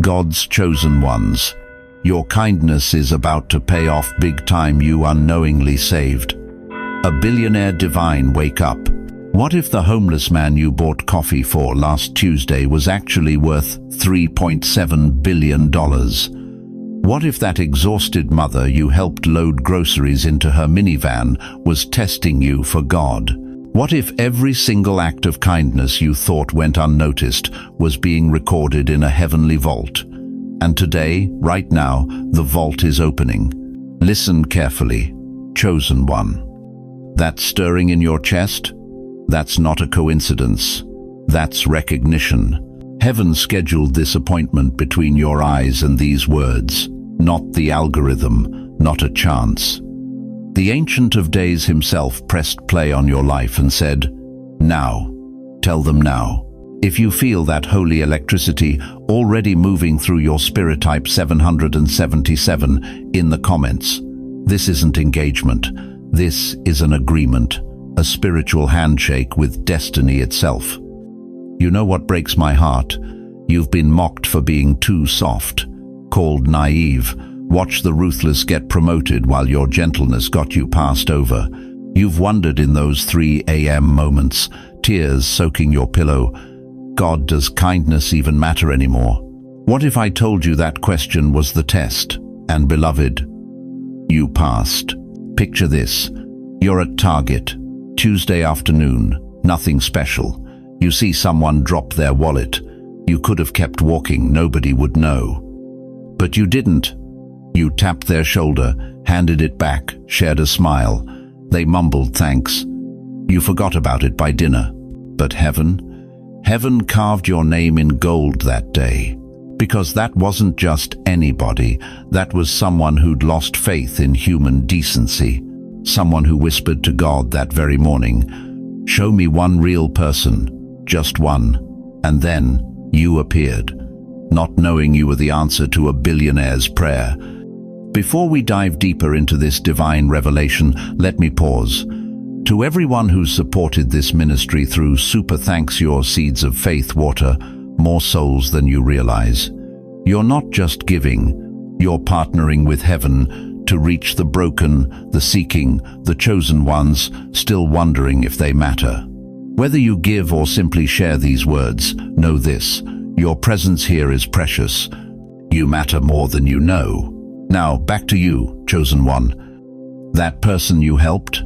God's chosen ones. Your kindness is about to pay off big time. You unknowingly saved a billionaire. Divine, wake up. What if the homeless man you bought coffee for last Tuesday was actually worth $3.7 billion? What if that exhausted mother you helped load groceries into her minivan was testing you for God? What if every single act of kindness you thought went unnoticed was being recorded in a heavenly vault? And today, right now, the vault is opening. Listen carefully, chosen one. That stirring in your chest? That's not a coincidence. That's recognition. Heaven scheduled this appointment between your eyes and these words. Not the algorithm, not a chance. The Ancient of Days himself pressed play on your life and said, now. Tell them now. If you feel that holy electricity already moving through your spirit, type 777 in the comments. This isn't engagement. This is an agreement, a spiritual handshake with destiny itself. You know what breaks my heart? You've been mocked for being too soft, called naive. Watch the ruthless get promoted while your gentleness got you passed over. You've wondered in those 3 a.m. moments, tears soaking your pillow, God, does kindness even matter anymore? What if I told you that question was the test, and beloved, you passed? Picture this. You're at Target, Tuesday afternoon, nothing special. You see someone drop their wallet. You could have kept walking, nobody would know. But you didn't. You tapped their shoulder, handed it back, shared a smile. They mumbled thanks. You forgot about it by dinner. But heaven carved your name in gold that day. Because that wasn't just anybody, that was someone who'd lost faith in human decency. Someone who whispered to God that very morning, show me one real person, just one. And then you appeared, not knowing you were the answer to a billionaire's prayer. Before we dive deeper into this divine revelation, let me pause. To everyone who's supported this ministry through super thanks, your seeds of faith water more souls than you realize. You're not just giving, you're partnering with heaven to reach the broken, the seeking, the chosen ones, still wondering if they matter. Whether you give or simply share these words, know this, your presence here is precious. You matter more than you know. Now, back to you, chosen one. That person you helped?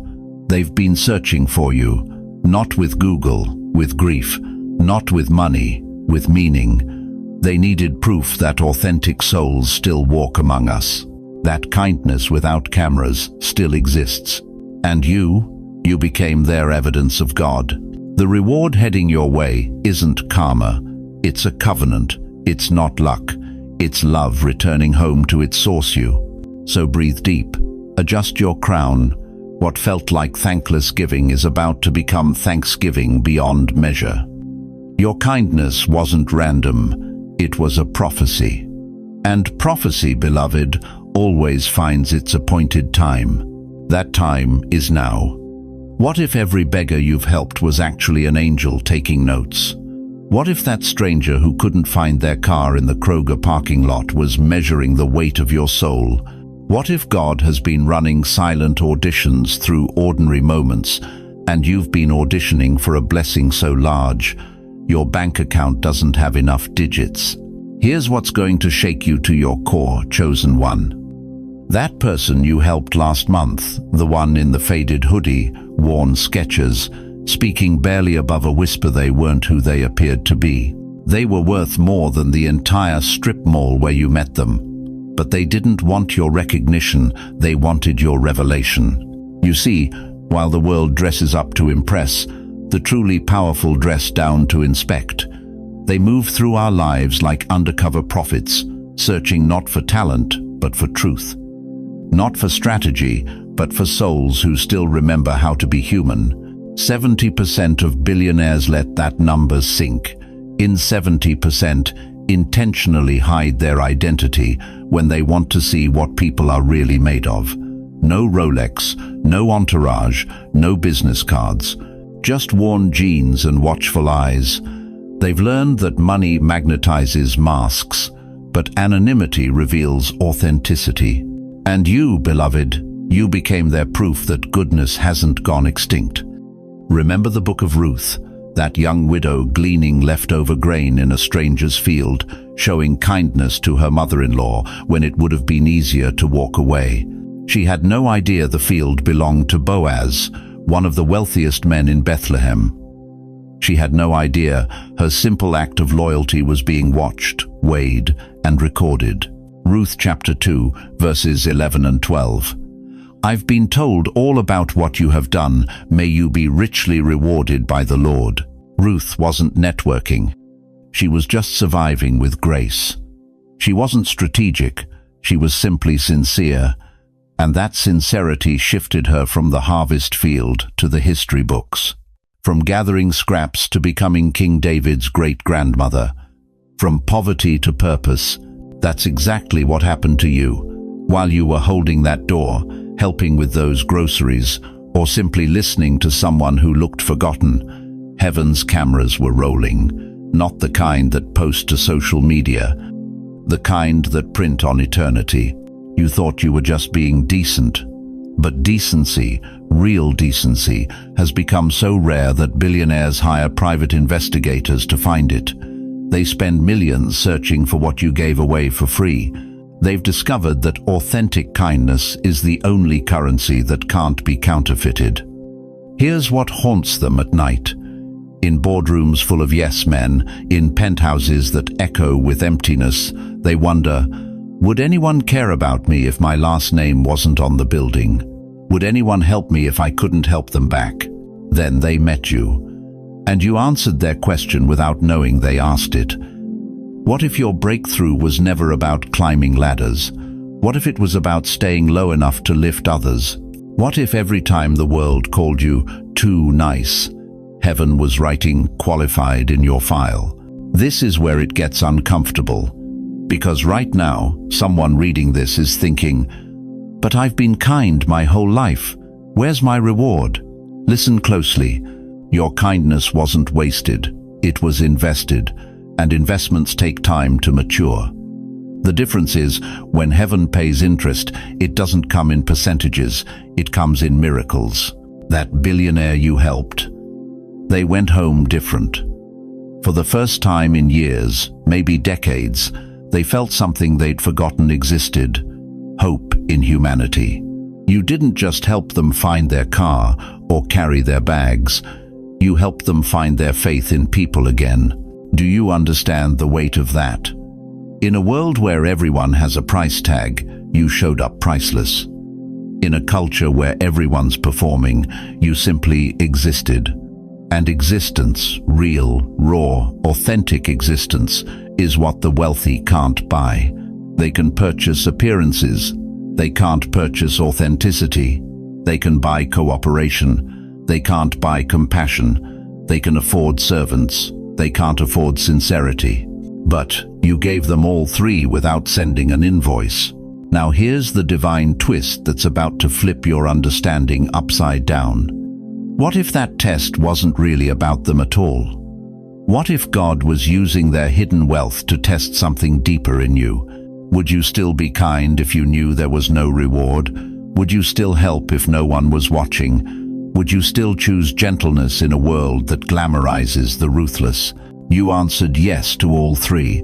They've been searching for you, not with Google, with grief, not with money, with meaning. They needed proof that authentic souls still walk among us, that kindness without cameras still exists. And you became their evidence of God. The reward heading your way isn't karma, it's a covenant, it's not luck, it's love returning home to its source. So breathe deep, adjust your crown. What felt like thankless giving is about to become thanksgiving beyond measure. Your kindness wasn't random, it was a prophecy. And prophecy, beloved, always finds its appointed time. That time is now. What if every beggar you've helped was actually an angel taking notes? What if that stranger who couldn't find their car in the Kroger parking lot was measuring the weight of your soul? What if God has been running silent auditions through ordinary moments, and you've been auditioning for a blessing so large, your bank account doesn't have enough digits? Here's what's going to shake you to your core, chosen one. That person you helped last month, the one in the faded hoodie, worn Skechers, speaking barely above a whisper, they weren't who they appeared to be. They were worth more than the entire strip mall where you met them. But they didn't want your recognition, they wanted your revelation. You see, while the world dresses up to impress, the truly powerful dress down to inspect. They move through our lives like undercover prophets, searching not for talent, but for truth. Not for strategy, but for souls who still remember how to be human. 70% of billionaires let that number sink. In 70%, intentionally hide their identity when they want to see what people are really made of. No Rolex, no entourage, no business cards, just worn jeans and watchful eyes. They've learned that money magnetizes masks, But anonymity reveals authenticity. And you, beloved, you became their proof that goodness hasn't gone extinct. Remember the book of Ruth, that young widow gleaning leftover grain in a stranger's field, showing kindness to her mother-in-law when it would have been easier to walk away. She had no idea the field belonged to Boaz, one of the wealthiest men in Bethlehem. She had no idea her simple act of loyalty was being watched, weighed, and recorded. Ruth chapter 2, verses 11 and 12. I've been told all about what you have done. May you be richly rewarded by the Lord. Ruth wasn't networking. She was just surviving with grace. She wasn't strategic. She was simply sincere. And that sincerity shifted her from the harvest field to the history books. From gathering scraps to becoming King David's great-grandmother. From poverty to purpose. That's exactly what happened to you. While you were holding that door, helping with those groceries, or simply listening to someone who looked forgotten, heaven's cameras were rolling, not the kind that post to social media, the kind that print on eternity. You thought you were just being decent. But decency, real decency, has become so rare that billionaires hire private investigators to find it. They spend millions searching for what you gave away for free. They've discovered that authentic kindness is the only currency that can't be counterfeited. Here's what haunts them at night. In boardrooms full of yes men, in penthouses that echo with emptiness, they wonder, would anyone care about me if my last name wasn't on the building? Would anyone help me if I couldn't help them back? Then they met you. And you answered their question without knowing they asked it. What if your breakthrough was never about climbing ladders? What if it was about staying low enough to lift others? What if every time the world called you too nice, heaven was writing qualified in your file? This is where it gets uncomfortable. Because right now, someone reading this is thinking, but I've been kind my whole life. Where's my reward? Listen closely. Your kindness wasn't wasted. It was invested. And investments take time to mature. The difference is, when heaven pays interest, it doesn't come in percentages, it comes in miracles. That billionaire you helped, they went home different. For the first time in years, maybe decades, they felt something they'd forgotten existed: hope in humanity. You didn't just help them find their car or carry their bags, you helped them find their faith in people again. Do you understand the weight of that? In a world where everyone has a price tag, you showed up priceless. In a culture where everyone's performing, you simply existed. And existence, real, raw, authentic existence, is what the wealthy can't buy. They can purchase appearances. They can't purchase authenticity. They can buy cooperation. They can't buy compassion. They can afford servants. They can't afford sincerity. But you gave them all three without sending an invoice. Now here's the divine twist that's about to flip your understanding upside down. What if that test wasn't really about them at all? What if God was using their hidden wealth to test something deeper in you? Would you still be kind if you knew there was no reward? Would you still help if no one was watching? Would you still choose gentleness in a world that glamorizes the ruthless? You answered yes to all three,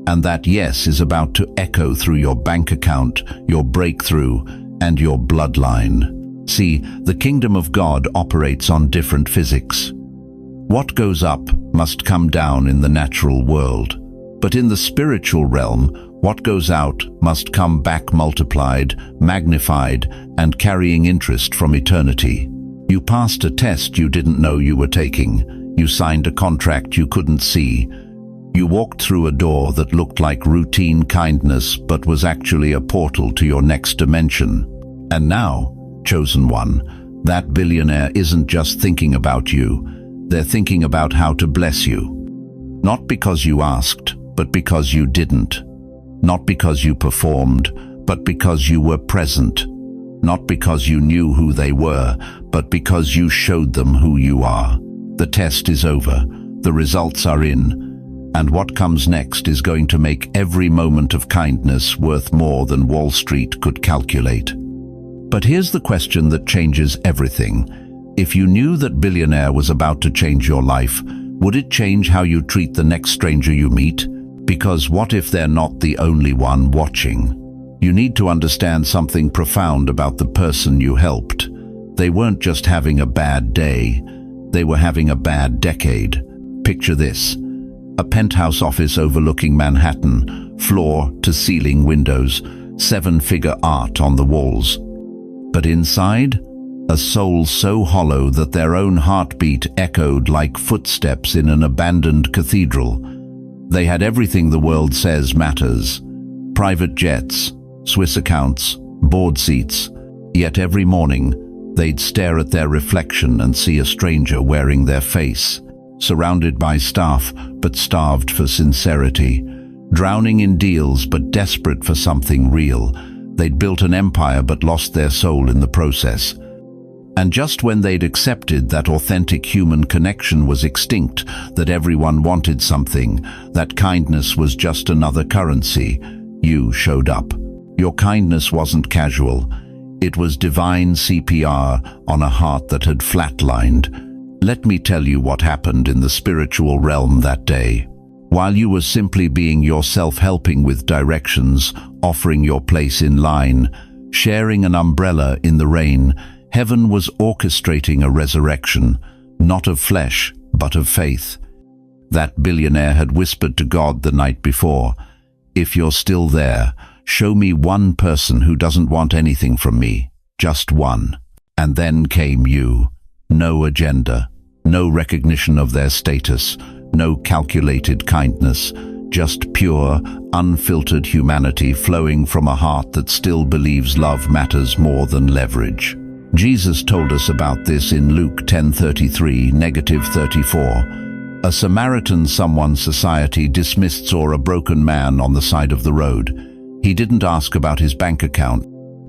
and that yes is about to echo through your bank account, your breakthrough, and your bloodline. See, the kingdom of God operates on different physics. What goes up must come down in the natural world, but in the spiritual realm, what goes out must come back multiplied, magnified, and carrying interest from eternity. You passed a test you didn't know you were taking. You signed a contract you couldn't see. You walked through a door that looked like routine kindness but was actually a portal to your next dimension. And now, chosen one, that billionaire isn't just thinking about you. They're thinking about how to bless you. Not because you asked, but because you didn't. Not because you performed, but because you were present. Not because you knew who they were, but because you showed them who you are. The test is over. The results are in. And what comes next is going to make every moment of kindness worth more than Wall Street could calculate. But here's the question that changes everything. If you knew that Billionaire was about to change your life, would it change how you treat the next stranger you meet? Because what if they're not the only one watching? You need to understand something profound about the person you helped. They weren't just having a bad day, they were having a bad decade. Picture this: a penthouse office overlooking Manhattan, floor-to-ceiling windows, seven-figure art on the walls. But inside, a soul so hollow that their own heartbeat echoed like footsteps in an abandoned cathedral. They had everything the world says matters: private jets, Swiss accounts, board seats. Yet every morning, they'd stare at their reflection and see a stranger wearing their face, surrounded by staff but starved for sincerity, drowning in deals but desperate for something real. They'd built an empire but lost their soul in the process. And just when they'd accepted that authentic human connection was extinct, that everyone wanted something, that kindness was just another currency, you showed up. Your kindness wasn't casual. It was divine CPR on a heart that had flatlined. Let me tell you what happened in the spiritual realm that day. While you were simply being yourself, helping with directions, offering your place in line, sharing an umbrella in the rain, heaven was orchestrating a resurrection, not of flesh, but of faith. That billionaire had whispered to God the night before, "If you're still there, show me one person who doesn't want anything from me, just one." And then came you. No agenda, no recognition of their status, no calculated kindness, just pure, unfiltered humanity flowing from a heart that still believes love matters more than leverage. Jesus told us about this in Luke 10:33-34. A Samaritan, someone society dismissed, saw a broken man on the side of the road. He didn't ask about his bank account,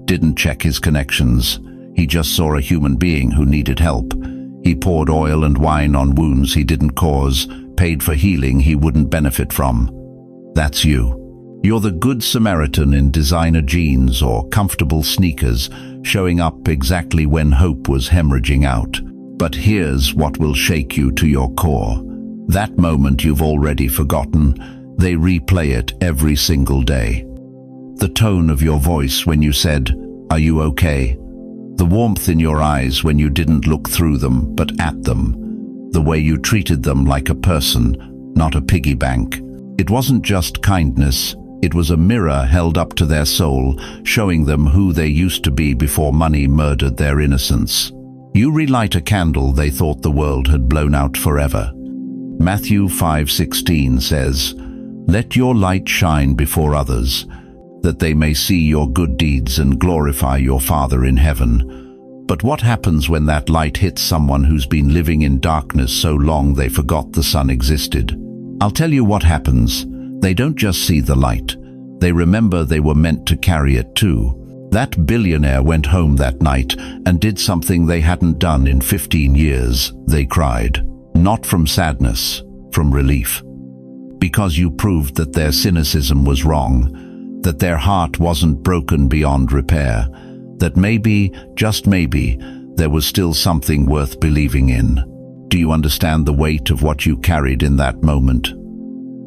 didn't check his connections. He just saw a human being who needed help. He poured oil and wine on wounds he didn't cause, paid for healing he wouldn't benefit from. That's you. You're the good Samaritan in designer jeans or comfortable sneakers, showing up exactly when hope was hemorrhaging out. But here's what will shake you to your core. That moment you've already forgotten, they replay it every single day. The tone of your voice when you said, "Are you okay?" The warmth in your eyes when you didn't look through them, but at them. The way you treated them like a person, not a piggy bank. It wasn't just kindness, it was a mirror held up to their soul, showing them who they used to be before money murdered their innocence. You relight a candle they thought the world had blown out forever. Matthew 5:16 says, "Let your light shine before others, that they may see your good deeds and glorify your Father in heaven." But what happens when that light hits someone who's been living in darkness so long they forgot the sun existed? I'll tell you what happens. They don't just see the light. They remember they were meant to carry it too. That billionaire went home that night and did something they hadn't done in 15 years. They cried. Not from sadness, from relief. Because you proved that their cynicism was wrong, that their heart wasn't broken beyond repair, that maybe, just maybe, there was still something worth believing in. Do you understand the weight of what you carried in that moment?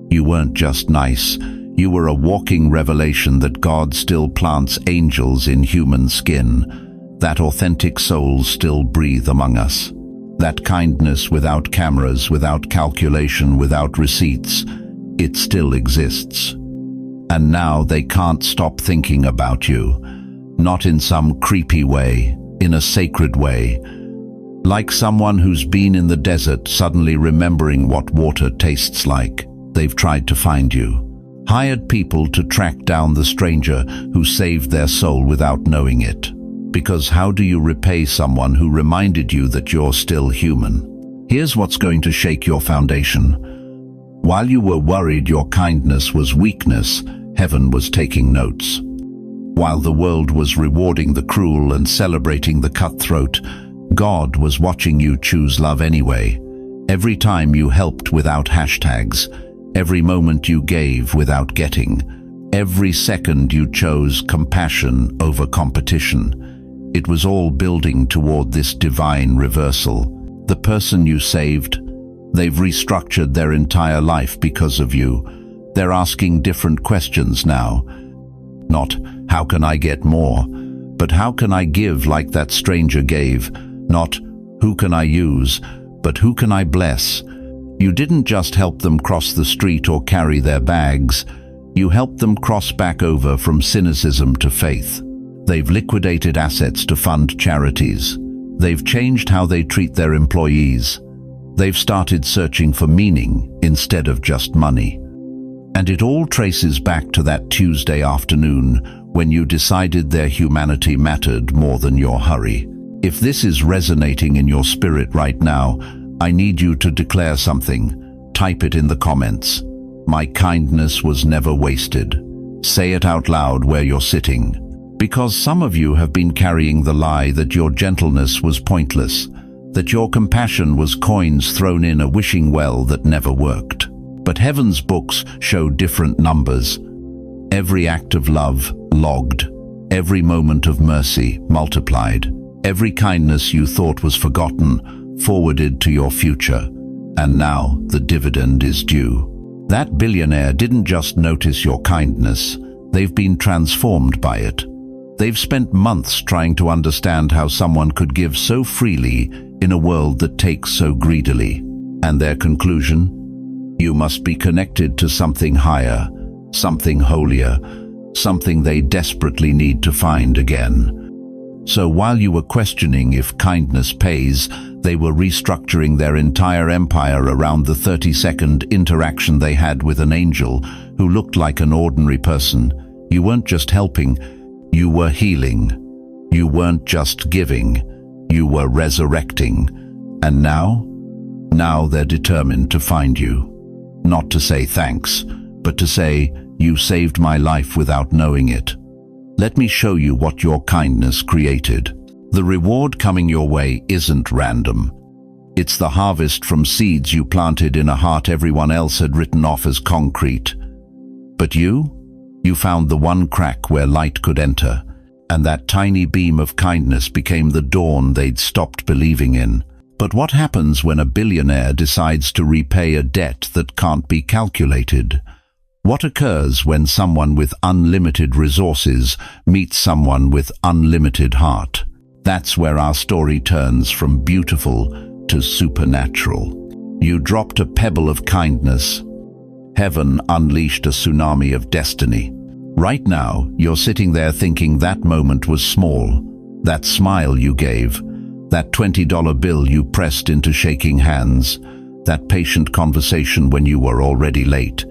You weren't just nice. You were a walking revelation that God still plants angels in human skin, that authentic souls still breathe among us. That kindness without cameras, without calculation, without receipts, it still exists. And now they can't stop thinking about you. Not in some creepy way, in a sacred way. Like someone who's been in the desert suddenly remembering what water tastes like. They've tried to find you. Hired people to track down the stranger who saved their soul without knowing it. Because how do you repay someone who reminded you that you're still human? Here's what's going to shake your foundation. While you were worried your kindness was weakness, heaven was taking notes. While the world was rewarding the cruel and celebrating the cutthroat, God was watching you choose love anyway. Every time you helped without hashtags, every moment you gave without getting, every second you chose compassion over competition. It was all building toward this divine reversal. The person you saved, they've restructured their entire life because of you. They're asking different questions now. Not, how can I get more? But how can I give like that stranger gave? Not, who can I use? But who can I bless? You didn't just help them cross the street or carry their bags. You helped them cross back over from cynicism to faith. They've liquidated assets to fund charities. They've changed how they treat their employees. They've started searching for meaning instead of just money. And it all traces back to that Tuesday afternoon when you decided their humanity mattered more than your hurry. If this is resonating in your spirit right now, I need you to declare something. Type it in the comments. My kindness was never wasted. Say it out loud where you're sitting. Because some of you have been carrying the lie that your gentleness was pointless, that your compassion was coins thrown in a wishing well that never worked. But heaven's books show different numbers. Every act of love logged, every moment of mercy multiplied, every kindness you thought was forgotten forwarded to your future. And now the dividend is due. That billionaire didn't just notice your kindness, they've been transformed by it. They've spent months trying to understand how someone could give so freely in a world that takes so greedily. And their conclusion? You must be connected to something higher, something holier, something they desperately need to find again. So while you were questioning if kindness pays, they were restructuring their entire empire around the 30-second interaction they had with an angel who looked like an ordinary person. You weren't just helping, you were healing. You weren't just giving, you were resurrecting. And now they're determined to find you. Not to say thanks, but to say, you saved my life without knowing it. Let me show you what your kindness created. The reward coming your way isn't random. It's the harvest from seeds you planted in a heart everyone else had written off as concrete. But you found the one crack where light could enter, and that tiny beam of kindness became the dawn they'd stopped believing in. But what happens when a billionaire decides to repay a debt that can't be calculated? What occurs when someone with unlimited resources meets someone with unlimited heart? That's where our story turns from beautiful to supernatural. You dropped a pebble of kindness. Heaven unleashed a tsunami of destiny. Right now, you're sitting there thinking that moment was small. That smile you gave, that $20 bill you pressed into shaking hands, that patient conversation when you were already late.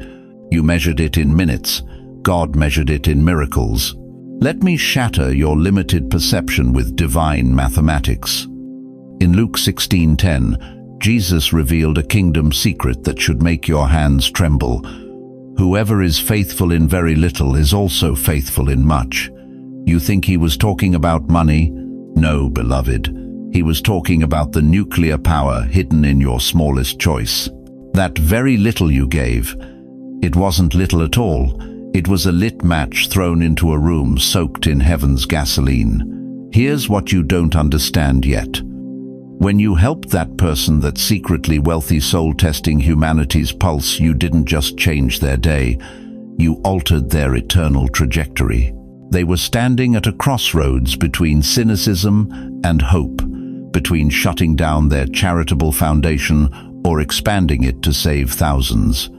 You measured it in minutes. God measured it in miracles. Let me shatter your limited perception with divine mathematics. In Luke 16:10, Jesus revealed a kingdom secret that should make your hands tremble. Whoever is faithful in very little is also faithful in much. You think he was talking about money? No, beloved. He was talking about the nuclear power hidden in your smallest choice. That very little you gave, it wasn't little at all. It was a lit match thrown into a room soaked in heaven's gasoline. Here's what you don't understand yet. When you helped that person, that secretly wealthy soul testing humanity's pulse, you didn't just change their day, you altered their eternal trajectory. They were standing at a crossroads between cynicism and hope, between shutting down their charitable foundation or expanding it to save thousands,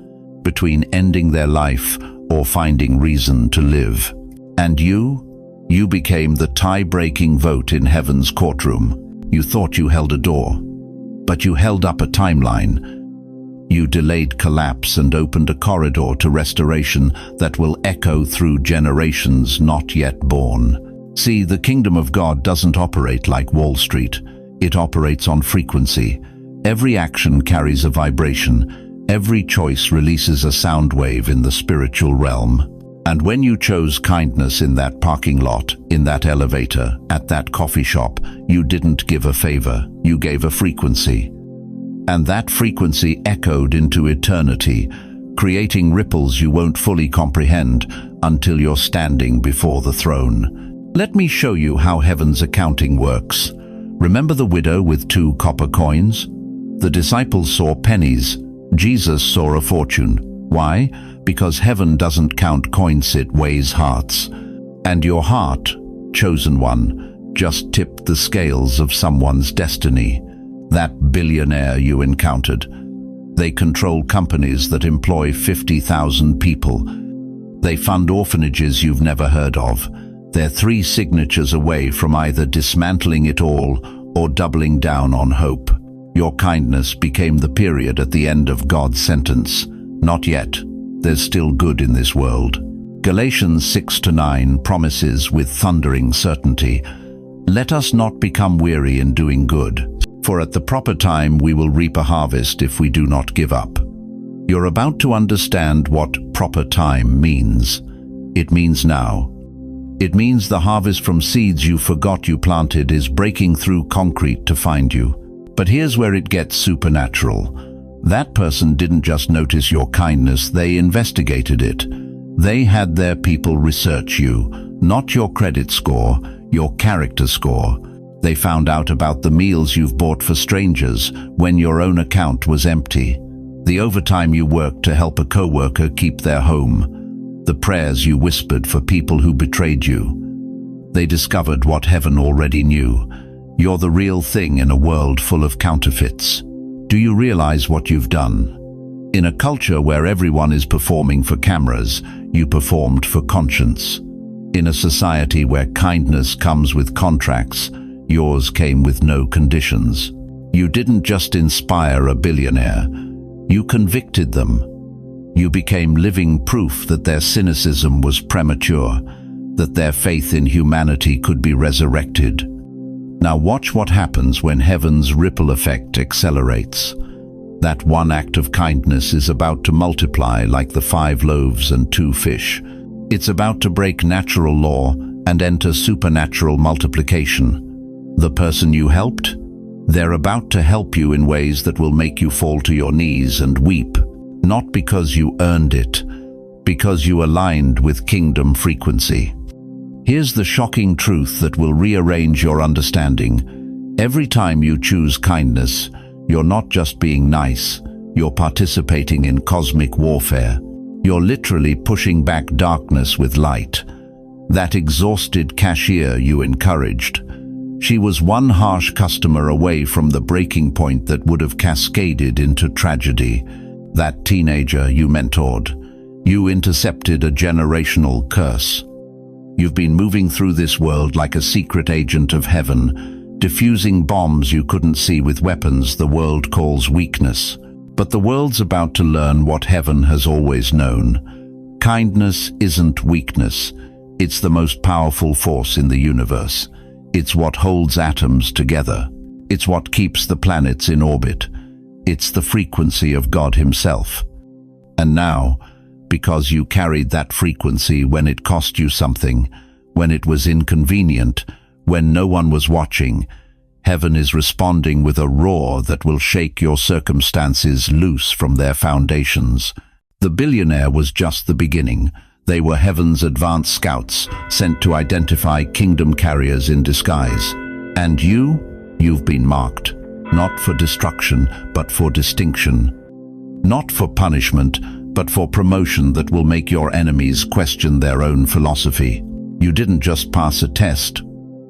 between ending their life or finding reason to live. And you became the tie-breaking vote in heaven's courtroom. You thought you held a door, but you held up a timeline. You delayed collapse and opened a corridor to restoration that will echo through generations not yet born. See, the kingdom of God doesn't operate like Wall Street. It operates on frequency. Every action carries a vibration. Every choice releases a sound wave in the spiritual realm. And when you chose kindness in that parking lot, in that elevator, at that coffee shop, you didn't give a favor, you gave a frequency. And that frequency echoed into eternity, creating ripples you won't fully comprehend until you're standing before the throne. Let me show you how heaven's accounting works. Remember the widow with 2 copper coins? The disciples saw pennies. Jesus saw a fortune. Why? Because heaven doesn't count coins, it weighs hearts. And your heart, chosen one, just tipped the scales of someone's destiny. That billionaire you encountered. They control companies that employ 50,000 people. They fund orphanages you've never heard of. They're 3 signatures away from either dismantling it all or doubling down on hope. Your kindness became the period at the end of God's sentence. Not yet. There's still good in this world. Galatians 6-9 promises with thundering certainty, "Let us not become weary in doing good, for at the proper time we will reap a harvest if we do not give up." You're about to understand what proper time means. It means now. It means the harvest from seeds you forgot you planted is breaking through concrete to find you. But here's where it gets supernatural. That person didn't just notice your kindness, they investigated it. They had their people research you, not your credit score, your character score. They found out about the meals you've bought for strangers when your own account was empty, the overtime you worked to help a coworker keep their home, the prayers you whispered for people who betrayed you. They discovered what heaven already knew. You're the real thing in a world full of counterfeits. Do you realize what you've done? In a culture where everyone is performing for cameras, you performed for conscience. In a society where kindness comes with contracts, yours came with no conditions. You didn't just inspire a billionaire, you convicted them. You became living proof that their cynicism was premature, that their faith in humanity could be resurrected. Now watch what happens when heaven's ripple effect accelerates. That one act of kindness is about to multiply like the 5 loaves and 2 fish. It's about to break natural law and enter supernatural multiplication. The person you helped? They're about to help you in ways that will make you fall to your knees and weep, not because you earned it, because you aligned with kingdom frequency. Here's the shocking truth that will rearrange your understanding. Every time you choose kindness, you're not just being nice, you're participating in cosmic warfare. You're literally pushing back darkness with light. That exhausted cashier you encouraged, she was one harsh customer away from the breaking point that would have cascaded into tragedy. That teenager you mentored, you intercepted a generational curse. You've been moving through this world like a secret agent of heaven, diffusing bombs you couldn't see with weapons the world calls weakness. But the world's about to learn what heaven has always known. Kindness isn't weakness. It's the most powerful force in the universe. It's what holds atoms together. It's what keeps the planets in orbit. It's the frequency of God Himself. And now, because you carried that frequency when it cost you something, when it was inconvenient, when no one was watching, heaven is responding with a roar that will shake your circumstances loose from their foundations. The billionaire was just the beginning. They were heaven's advanced scouts, sent to identify kingdom carriers in disguise. And you've been marked, not for destruction, but for distinction. Not for punishment, but for promotion that will make your enemies question their own philosophy. You didn't just pass a test,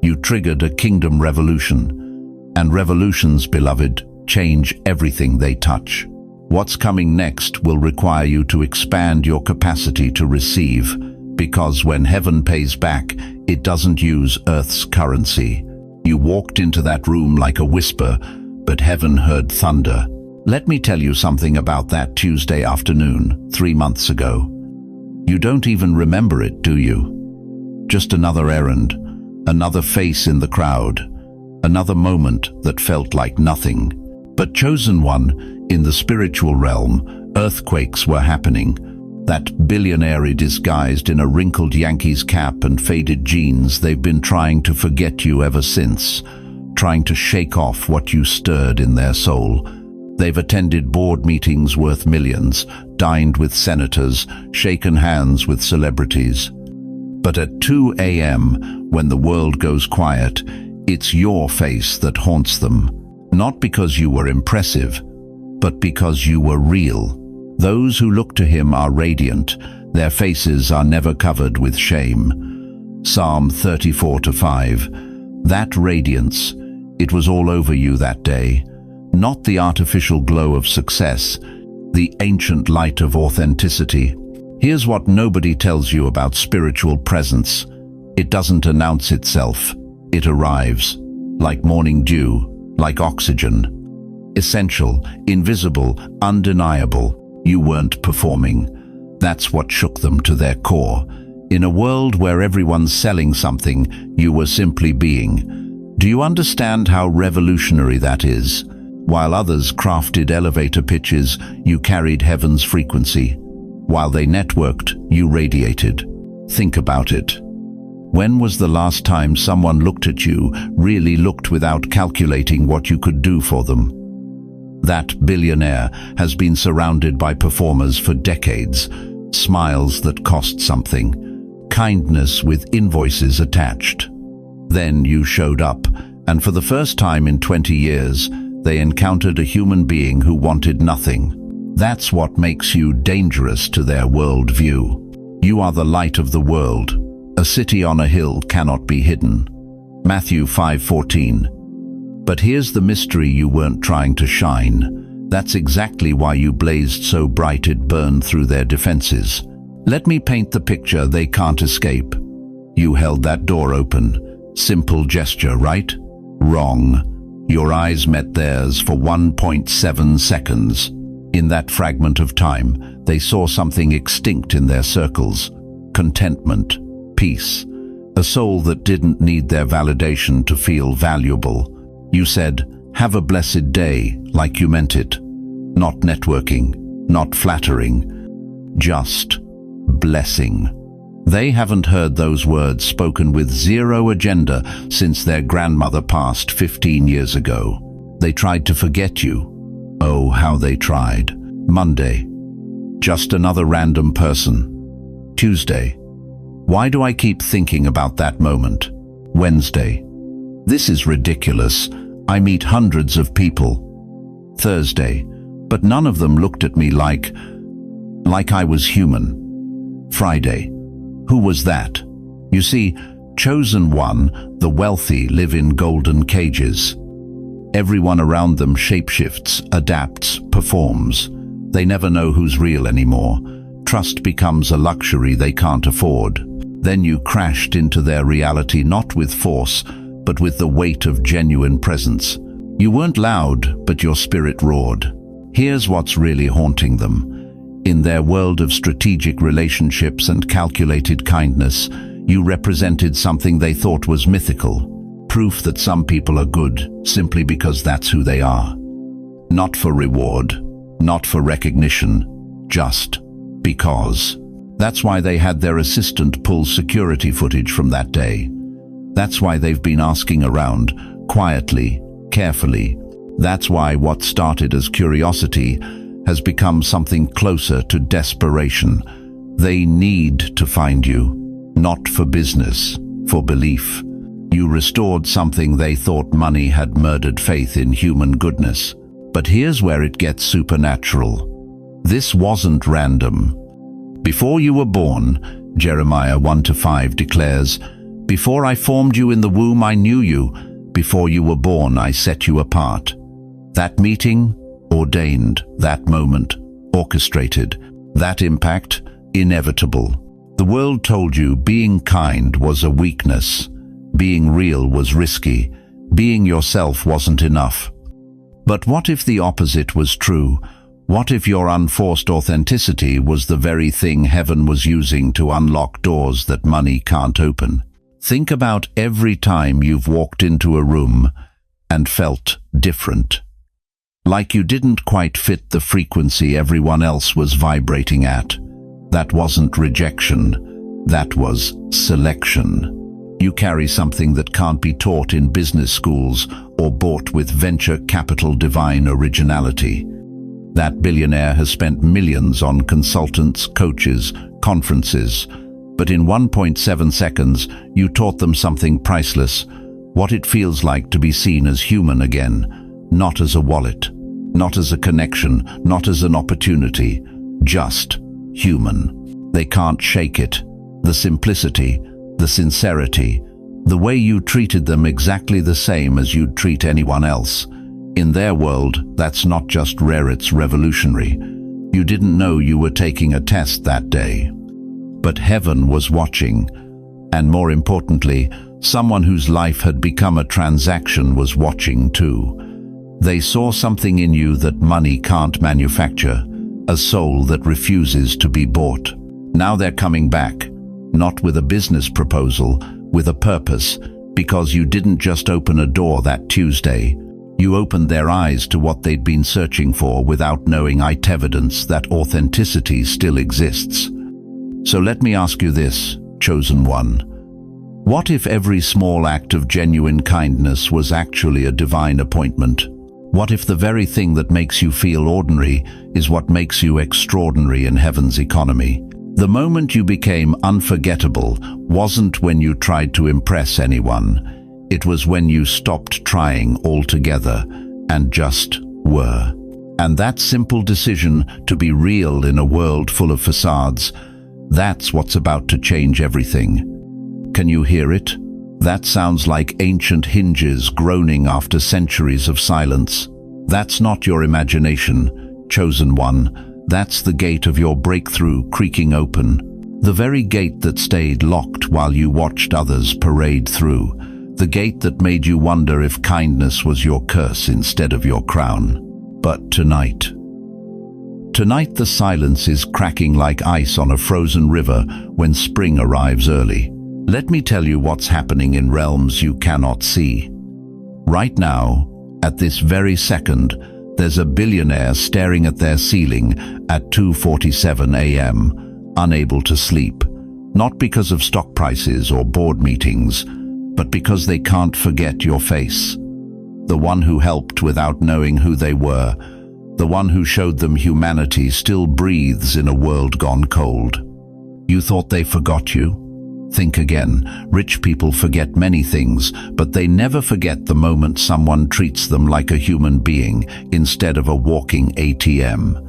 you triggered a kingdom revolution. And revolutions, beloved, change everything they touch. What's coming next will require you to expand your capacity to receive, because when heaven pays back, it doesn't use earth's currency. You walked into that room like a whisper, but heaven heard thunder. Let me tell you something about that Tuesday afternoon, 3 months ago. You don't even remember it, do you? Just another errand, another face in the crowd, another moment that felt like nothing. But chosen one, in the spiritual realm, earthquakes were happening. That billionaire disguised in a wrinkled Yankees cap and faded jeans, they've been trying to forget you ever since, trying to shake off what you stirred in their soul. They've attended board meetings worth millions, dined with senators, shaken hands with celebrities. But at 2 a.m., when the world goes quiet, it's your face that haunts them. Not because you were impressive, but because you were real. Those who look to him are radiant. Their faces are never covered with shame. Psalm 34:5. That radiance, it was all over you that day. Not the artificial glow of success, the ancient light of authenticity. Here's what nobody tells you about spiritual presence. It doesn't announce itself. It arrives, like morning dew, like oxygen. Essential, invisible, undeniable. You weren't performing. That's what shook them to their core. In a world where everyone's selling something, you were simply being. Do you understand how revolutionary that is? While others crafted elevator pitches, you carried heaven's frequency. While they networked, you radiated. Think about it. When was the last time someone looked at you, really looked without calculating what you could do for them? That billionaire has been surrounded by performers for decades. Smiles that cost something. Kindness with invoices attached. Then you showed up, and for the first time in 20 years, they encountered a human being who wanted nothing. That's what makes you dangerous to their worldview. You are the light of the world. A city on a hill cannot be hidden. Matthew 5:14. But here's the mystery: you weren't trying to shine. That's exactly why you blazed so bright it burned through their defenses. Let me paint the picture they can't escape. You held that door open. Simple gesture, right? Wrong. Your eyes met theirs for 1.7 seconds. In that fragment of time, they saw something extinct in their circles. Contentment, peace, a soul that didn't need their validation to feel valuable. You said, "Have a blessed day," like you meant it. Not networking, not flattering, just blessing. They haven't heard those words spoken with zero agenda since their grandmother passed 15 years ago. They tried to forget you. Oh, how they tried. Monday. Just another random person. Tuesday. Why do I keep thinking about that moment? Wednesday. This is ridiculous. I meet hundreds of people. Thursday. But none of them looked at me like I was human. Friday. Who was that? You see, chosen one, the wealthy, live in golden cages. Everyone around them shapeshifts, adapts, performs. They never know who's real anymore. Trust becomes a luxury they can't afford. Then you crashed into their reality, not with force, but with the weight of genuine presence. You weren't loud, but your spirit roared. Here's what's really haunting them. In their world of strategic relationships and calculated kindness, you represented something they thought was mythical. Proof that some people are good simply because that's who they are. Not for reward, not for recognition, just because. That's why they had their assistant pull security footage from that day. That's why they've been asking around, quietly, carefully. That's why what started as curiosity has become something closer to desperation. They need to find you, not for business, for belief. You restored something they thought money had murdered: faith in human goodness. But here's where it gets supernatural. This wasn't random. Before you were born, Jeremiah 1-5 declares, "Before I formed you in the womb, I knew you. Before you were born, I set you apart." That meeting, ordained. That moment, orchestrated. That impact, inevitable. The world told you being kind was a weakness. Being real was risky. Being yourself wasn't enough. But what if the opposite was true? What if your unforced authenticity was the very thing heaven was using to unlock doors that money can't open? Think about every time you've walked into a room and felt different. Like you didn't quite fit the frequency everyone else was vibrating at. That wasn't rejection. That was selection. You carry something that can't be taught in business schools or bought with venture capital: divine originality. That billionaire has spent millions on consultants, coaches, conferences, but in 1.7 seconds, you taught them something priceless, what it feels like to be seen as human again, not as a wallet, not as a connection, not as an opportunity, just human. They can't shake it. The simplicity, the sincerity, the way you treated them exactly the same as you'd treat anyone else. In their world, that's not just rare, it's revolutionary. You didn't know you were taking a test that day. But heaven was watching, and more importantly, someone whose life had become a transaction was watching too. They saw something in you that money can't manufacture, a soul that refuses to be bought. Now they're coming back, not with a business proposal, with a purpose, because you didn't just open a door that Tuesday. You opened their eyes to what they'd been searching for without knowing it evidence that authenticity still exists. So let me ask you this, chosen one. What if every small act of genuine kindness was actually a divine appointment? What if the very thing that makes you feel ordinary is what makes you extraordinary in heaven's economy? The moment you became unforgettable wasn't when you tried to impress anyone. It was when you stopped trying altogether and just were. And that simple decision to be real in a world full of facades, that's what's about to change everything. Can you hear it? That sounds like ancient hinges groaning after centuries of silence. That's not your imagination, chosen one. That's the gate of your breakthrough creaking open. The very gate that stayed locked while you watched others parade through. The gate that made you wonder if kindness was your curse instead of your crown. But tonight the silence is cracking like ice on a frozen river when spring arrives early. Let me tell you what's happening in realms you cannot see. Right now, at this very second, there's a billionaire staring at their ceiling at 2:47 a.m., unable to sleep, not because of stock prices or board meetings, but because they can't forget your face. The one who helped without knowing who they were, the one who showed them humanity still breathes in a world gone cold. You thought they forgot you? Think again. Rich people forget many things, but they never forget the moment someone treats them like a human being instead of a walking ATM.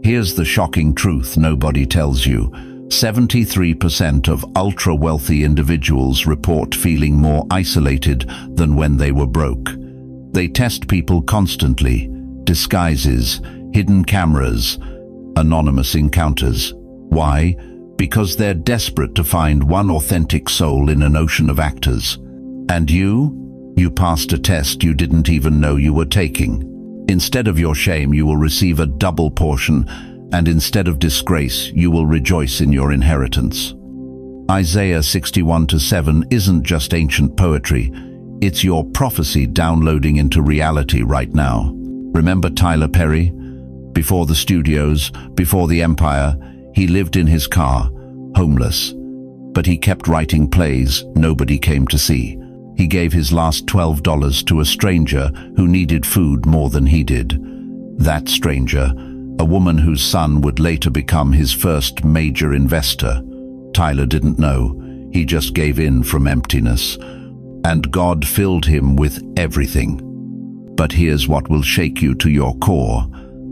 Here's the shocking truth nobody tells you. 73% of ultra-wealthy individuals report feeling more isolated than when they were broke. They test people constantly. Disguises, hidden cameras, anonymous encounters. Why? Because they're desperate to find one authentic soul in an ocean of actors. And you passed a test you didn't even know you were taking. Instead of your shame, you will receive a double portion, and instead of disgrace, you will rejoice in your inheritance. Isaiah 61:7 isn't just ancient poetry, it's your prophecy downloading into reality right now. Remember Tyler Perry? Before the studios, before the empire, he lived in his car, homeless. But he kept writing plays nobody came to see. He gave his last $12 to a stranger who needed food more than he did. That stranger, a woman whose son would later become his first major investor. Tyler didn't know. He just gave in from emptiness. And God filled him with everything. But here's what will shake you to your core.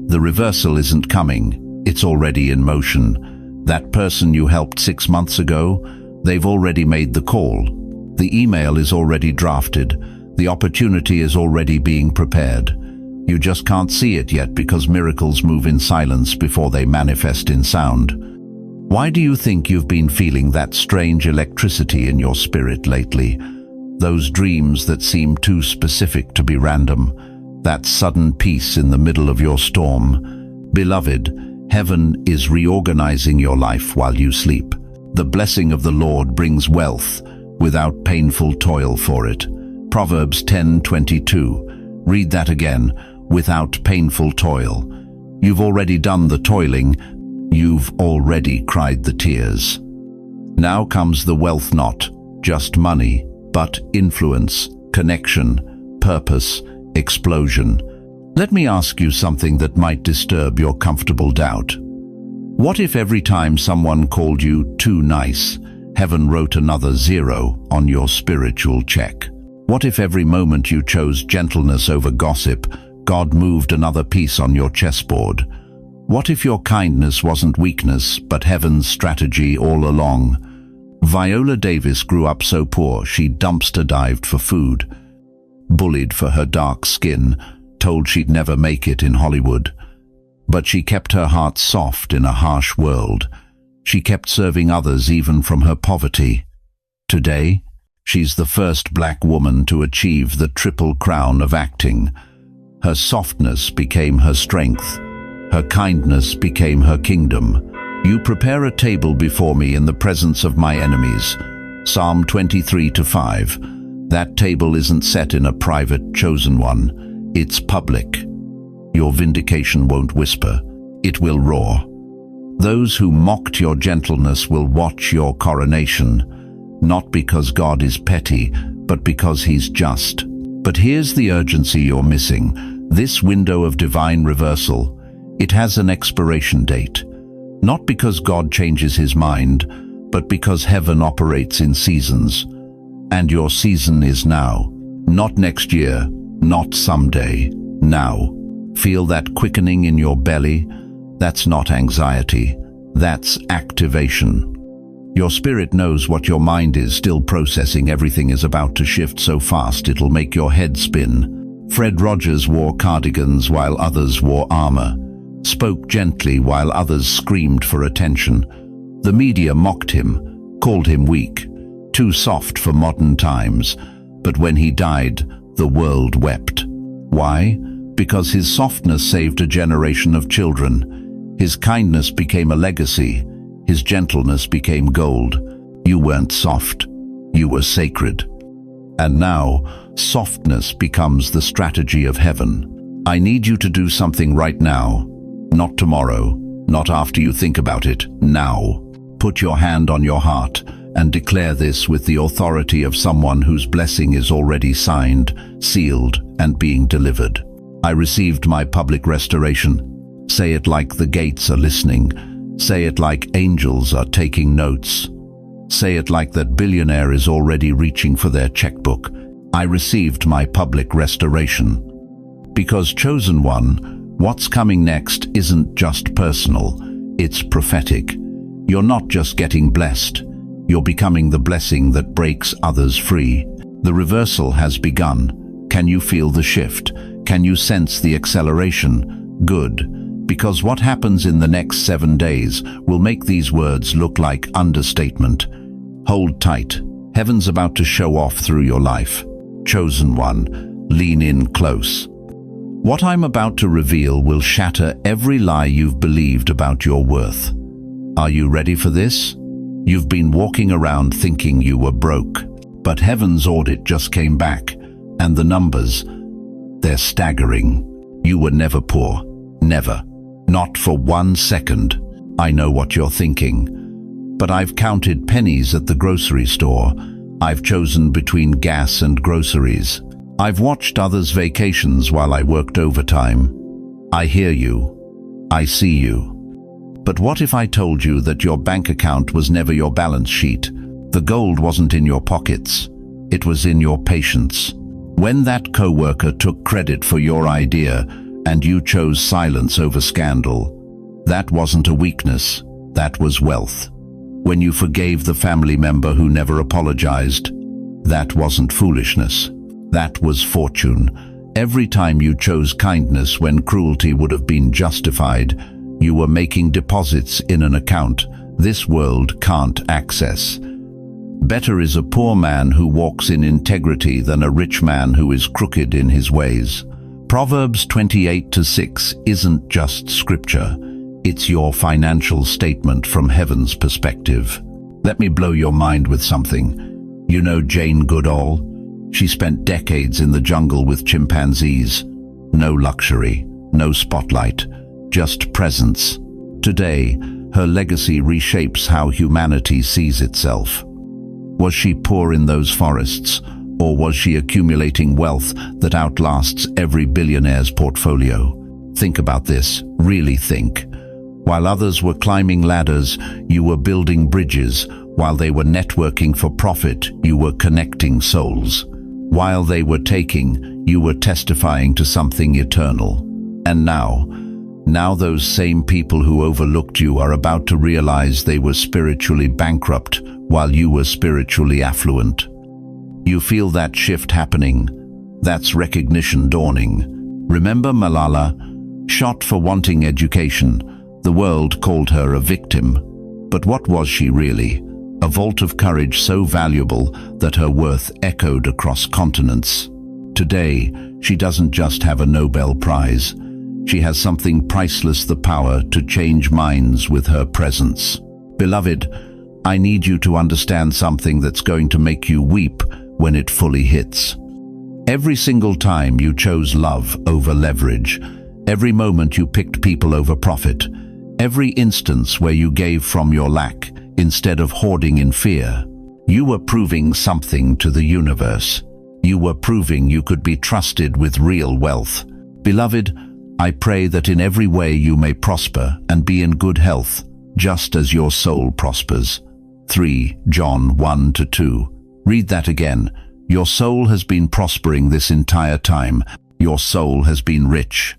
The reversal isn't coming. It's already in motion. That person you helped 6 months ago, they've already made the call. The email is already drafted. The opportunity is already being prepared. You just can't see it yet because miracles move in silence before they manifest in sound. Why do you think you've been feeling that strange electricity in your spirit lately? Those dreams that seem too specific to be random. That sudden peace in the middle of your storm. Beloved, heaven is reorganizing your life while you sleep. The blessing of the Lord brings wealth without painful toil for it. Proverbs 10:22. Read that again. Without painful toil. You've already done the toiling. You've already cried the tears. Now comes the wealth, not just money, but influence, connection, purpose, explosion. Let me ask you something that might disturb your comfortable doubt. What if every time someone called you too nice, heaven wrote another 0 on your spiritual check? What if every moment you chose gentleness over gossip, God moved another piece on your chessboard? What if your kindness wasn't weakness, but heaven's strategy all along? Viola Davis grew up so poor she dumpster dived for food, bullied for her dark skin, told she'd never make it in Hollywood. But she kept her heart soft in a harsh world. She kept serving others even from her poverty. Today, she's the first black woman to achieve the triple crown of acting. Her softness became her strength. Her kindness became her kingdom. You prepare a table before me in the presence of my enemies. Psalm 23:5. That table isn't set in a private, chosen one. It's public. Your vindication won't whisper. It will roar. Those who mocked your gentleness will watch your coronation, not because God is petty, but because He's just. But here's the urgency you're missing. This window of divine reversal, it has an expiration date. Not because God changes His mind, but because heaven operates in seasons. And your season is now. Not next year, not someday, now. Feel that quickening in your belly? That's not anxiety. That's activation. Your spirit knows what your mind is still processing. Everything is about to shift so fast it'll make your head spin. Fred Rogers wore cardigans while others wore armor, spoke gently while others screamed for attention. The media mocked him, called him weak, too soft for modern times. But when he died, the world wept. Why? Because his softness saved a generation of children. His kindness became a legacy. His gentleness became gold. You weren't soft. You were sacred. And now, softness becomes the strategy of heaven. I need you to do something right now. Not tomorrow. Not after you think about it. Now. Put your hand on your heart and declare this with the authority of someone whose blessing is already signed, sealed, and being delivered. I received my public restoration. Say it like the gates are listening. Say it like angels are taking notes. Say it like that billionaire is already reaching for their checkbook. I received my public restoration. Because, chosen one, what's coming next isn't just personal, it's prophetic. You're not just getting blessed, you're becoming the blessing that breaks others free. The reversal has begun. Can you feel the shift? Can you sense the acceleration? Good, because what happens in the next 7 days will make these words look like understatement. Hold tight. Heaven's about to show off through your life. Chosen one, lean in close. What I'm about to reveal will shatter every lie you've believed about your worth. Are you ready for this? You've been walking around thinking you were broke, but heaven's audit just came back, and the numbers, they're staggering. You were never poor. Never. Not for 1 second. I know what you're thinking. But I've counted pennies at the grocery store. I've chosen between gas and groceries. I've watched others' vacations while I worked overtime. I hear you. I see you. But what if I told you that your bank account was never your balance sheet? The gold wasn't in your pockets. It was in your patience. When that coworker took credit for your idea and you chose silence over scandal, that wasn't a weakness, that was wealth. When you forgave the family member who never apologized, that wasn't foolishness, that was fortune. Every time you chose kindness when cruelty would have been justified, you were making deposits in an account this world can't access. Better is a poor man who walks in integrity than a rich man who is crooked in his ways. Proverbs 28:6 isn't just scripture. It's your financial statement from heaven's perspective. Let me blow your mind with something. You know Jane Goodall? She spent decades in the jungle with chimpanzees. No luxury, no spotlight, just presence. Today, her legacy reshapes how humanity sees itself. Was she poor in those forests, Or was she accumulating wealth that outlasts every billionaire's portfolio? Think about this, really think. While others were climbing ladders, you were building bridges. While they were networking for profit, you were connecting souls. While they were taking, you were testifying to something eternal. And now those same people who overlooked you are about to realize they were spiritually bankrupt while you were spiritually affluent. You feel that shift happening. That's recognition dawning. Remember Malala? Shot for wanting education. The world called her a victim. But what was she really? A vault of courage so valuable that her worth echoed across continents. Today, she doesn't just have a Nobel Prize. She has something priceless, the power to change minds with her presence. Beloved, I need you to understand something that's going to make you weep when it fully hits. Every single time you chose love over leverage, every moment you picked people over profit, every instance where you gave from your lack instead of hoarding in fear, you were proving something to the universe. You were proving you could be trusted with real wealth. Beloved, I pray that in every way you may prosper and be in good health, just as your soul prospers. 3 John 1-2. Read that again. Your soul has been prospering this entire time. Your soul has been rich.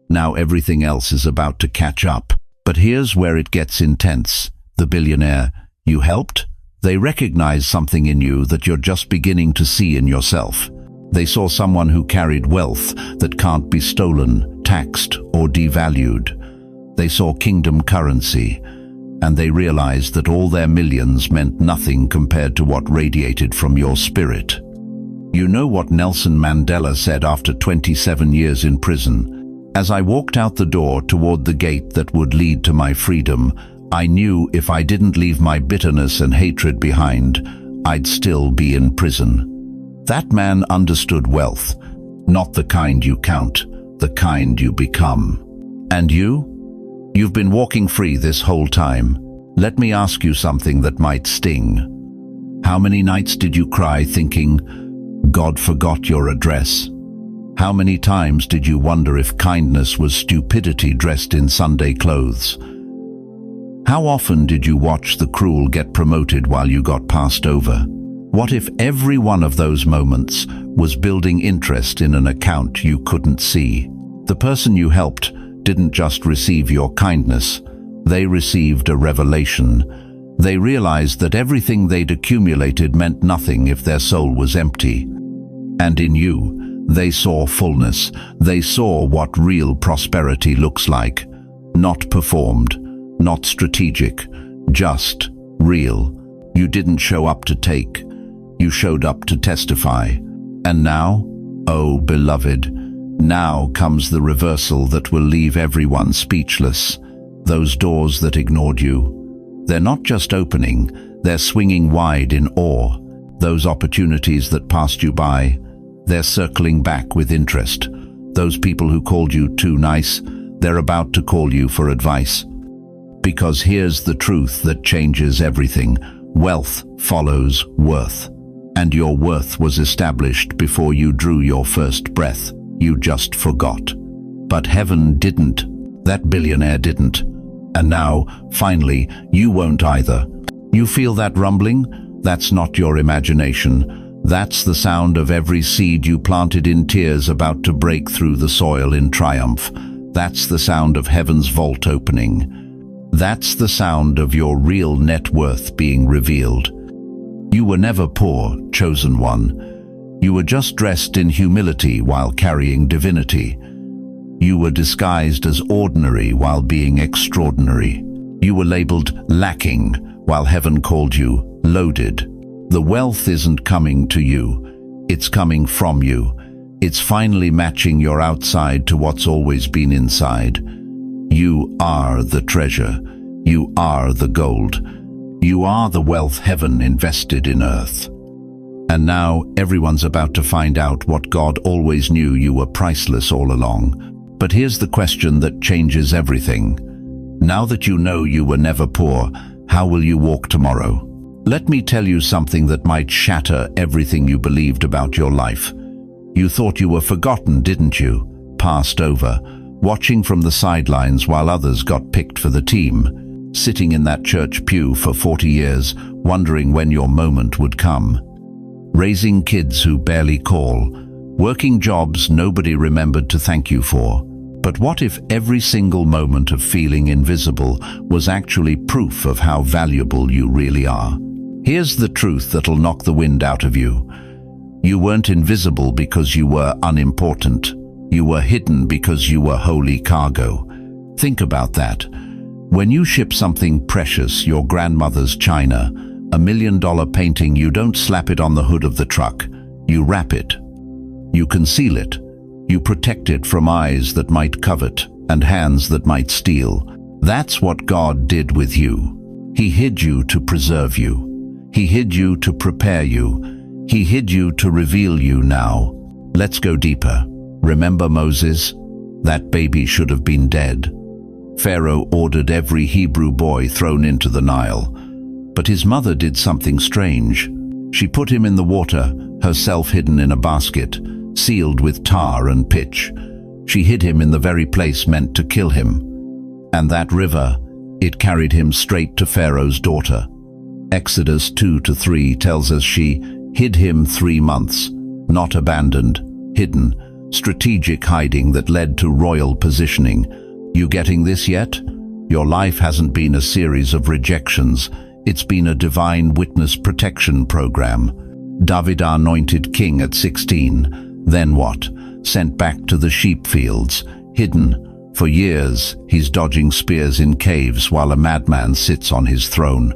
Now everything else is about to catch up. But here's where it gets intense. The billionaire you helped? They recognize something in you that you're just beginning to see in yourself. They saw someone who carried wealth that can't be stolen, taxed, or devalued. They saw kingdom currency, and they realized that all their millions meant nothing compared to what radiated from your spirit. You know what Nelson Mandela said after 27 years in prison? As I walked out the door toward the gate that would lead to my freedom, I knew if I didn't leave my bitterness and hatred behind, I'd still be in prison. That man understood wealth, not the kind you count, the kind you become. And you? You've been walking free this whole time. Let me ask you something that might sting. How many nights did you cry thinking, God forgot your address? How many times did you wonder if kindness was stupidity dressed in Sunday clothes? How often did you watch the cruel get promoted while you got passed over? What if every one of those moments was building interest in an account you couldn't see? The person you helped didn't just receive your kindness, they received a revelation. They realized that everything they'd accumulated meant nothing if their soul was empty. And in you, they saw fullness. They saw what real prosperity looks like. Not performed, not strategic, just real. You didn't show up to take, you showed up to testify. And now, oh beloved, now comes the reversal that will leave everyone speechless. Those doors that ignored you, they're not just opening, they're swinging wide in awe. Those opportunities that passed you by, they're circling back with interest. Those people who called you too nice, they're about to call you for advice. Because here's the truth that changes everything. Wealth follows worth. And your worth was established before you drew your first breath. You just forgot. But heaven didn't. That billionaire didn't. And now, finally, you won't either. You feel that rumbling? That's not your imagination. That's the sound of every seed you planted in tears about to break through the soil in triumph. That's the sound of heaven's vault opening. That's the sound of your real net worth being revealed. You were never poor, chosen one. You were just dressed in humility while carrying divinity. You were disguised as ordinary while being extraordinary. You were labeled lacking while heaven called you loaded. The wealth isn't coming to you, it's coming from you. It's finally matching your outside to what's always been inside. You are the treasure. You are the gold. You are the wealth heaven invested in earth. And now everyone's about to find out what God always knew: you were priceless all along. But here's the question that changes everything. Now that you know you were never poor, how will you walk tomorrow? Let me tell you something that might shatter everything you believed about your life. You thought you were forgotten, didn't you? Passed over, watching from the sidelines while others got picked for the team, sitting in that church pew for 40 years, wondering when your moment would come. Raising kids who barely call, working jobs nobody remembered to thank you for. But what if every single moment of feeling invisible was actually proof of how valuable you really are? Here's the truth that'll knock the wind out of you. You weren't invisible because you were unimportant. You were hidden because you were holy cargo. Think about that. When you ship something precious, your grandmother's china, $1 million painting, you don't slap it on the hood of the truck. You wrap it. You conceal it. You protect it from eyes that might covet and hands that might steal. That's what God did with you. He hid you to preserve you. He hid you to prepare you. He hid you to reveal you now. Let's go deeper. Remember Moses? That baby should have been dead. Pharaoh ordered every Hebrew boy thrown into the Nile. But his mother did something strange. She put him in the water, herself hidden in a basket, sealed with tar and pitch. She hid him in the very place meant to kill him. And that river, it carried him straight to Pharaoh's daughter. Exodus 2-3 tells us she hid him 3 months, not abandoned, hidden, strategic hiding that led to royal positioning. You getting this yet? Your life hasn't been a series of rejections. It's been a divine witness protection program. David anointed king at 16. Then what? Sent back to the sheep fields, hidden. For years, he's dodging spears in caves while a madman sits on his throne.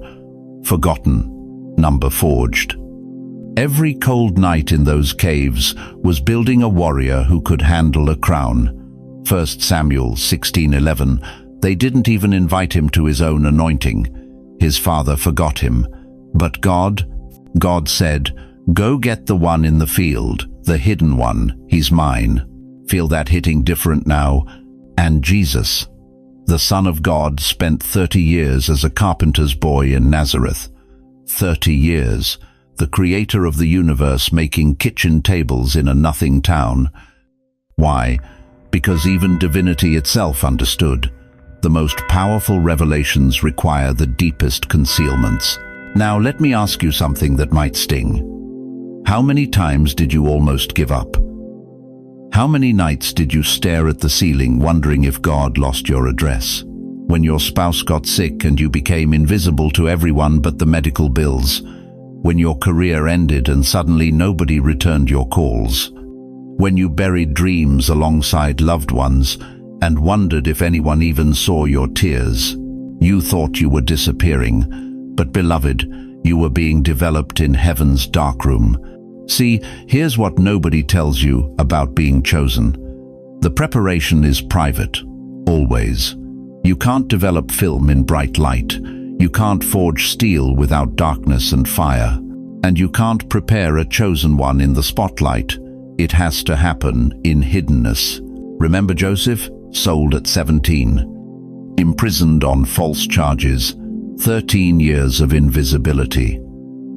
Forgotten, number forged. Every cold night in those caves was building a warrior who could handle a crown. 1 Samuel 16:11. They didn't even invite him to his own anointing. His father forgot him. But God said, "Go get the one in the field, the hidden one, he's mine." Feel that hitting different now? And Jesus, the Son of God, spent 30 years as a carpenter's boy in Nazareth. 30 years, the creator of the universe making kitchen tables in a nothing town. Why? Because even divinity itself understood. The most powerful revelations require the deepest concealments. Now let me ask you something that might sting. How many times did you almost give up? How many nights did you stare at the ceiling wondering if God lost your address? When your spouse got sick and you became invisible to everyone but the medical bills? When your career ended and suddenly nobody returned your calls? When you buried dreams alongside loved ones and wondered if anyone even saw your tears? You thought you were disappearing, but beloved, you were being developed in heaven's darkroom. See, here's what nobody tells you about being chosen. The preparation is private, always. You can't develop film in bright light. You can't forge steel without darkness and fire. And you can't prepare a chosen one in the spotlight. It has to happen in hiddenness. Remember Joseph? Sold at 17. Imprisoned on false charges. 13 years of invisibility.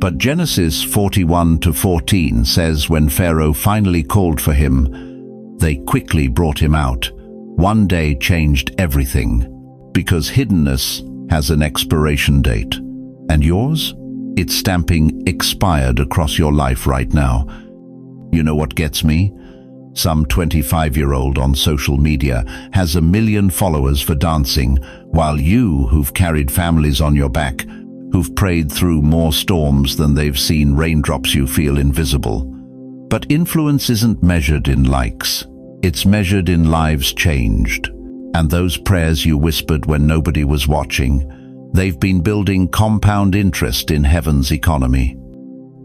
But Genesis 41-14 says when Pharaoh finally called for him, they quickly brought him out. One day changed everything. Because hiddenness has an expiration date. And yours? It's stamping expired across your life right now. You know what gets me? Some 25-year-old on social media has 1 million followers for dancing, while you, who've carried families on your back, who've prayed through more storms than they've seen raindrops, you feel invisible. But influence isn't measured in likes. It's measured in lives changed. And those prayers you whispered when nobody was watching, they've been building compound interest in heaven's economy.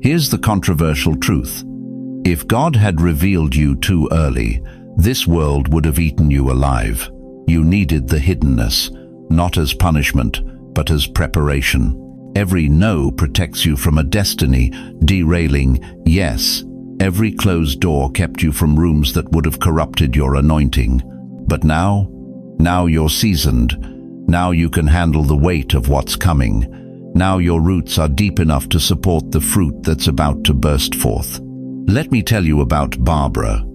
Here's the controversial truth. If God had revealed you too early, this world would have eaten you alive. You needed the hiddenness, not as punishment, but as preparation. Every no protects you from a destiny derailing yes. Every closed door kept you from rooms that would have corrupted your anointing. But now you're seasoned. Now you can handle the weight of what's coming. Now your roots are deep enough to support the fruit that's about to burst forth. Let me tell you about Barbara.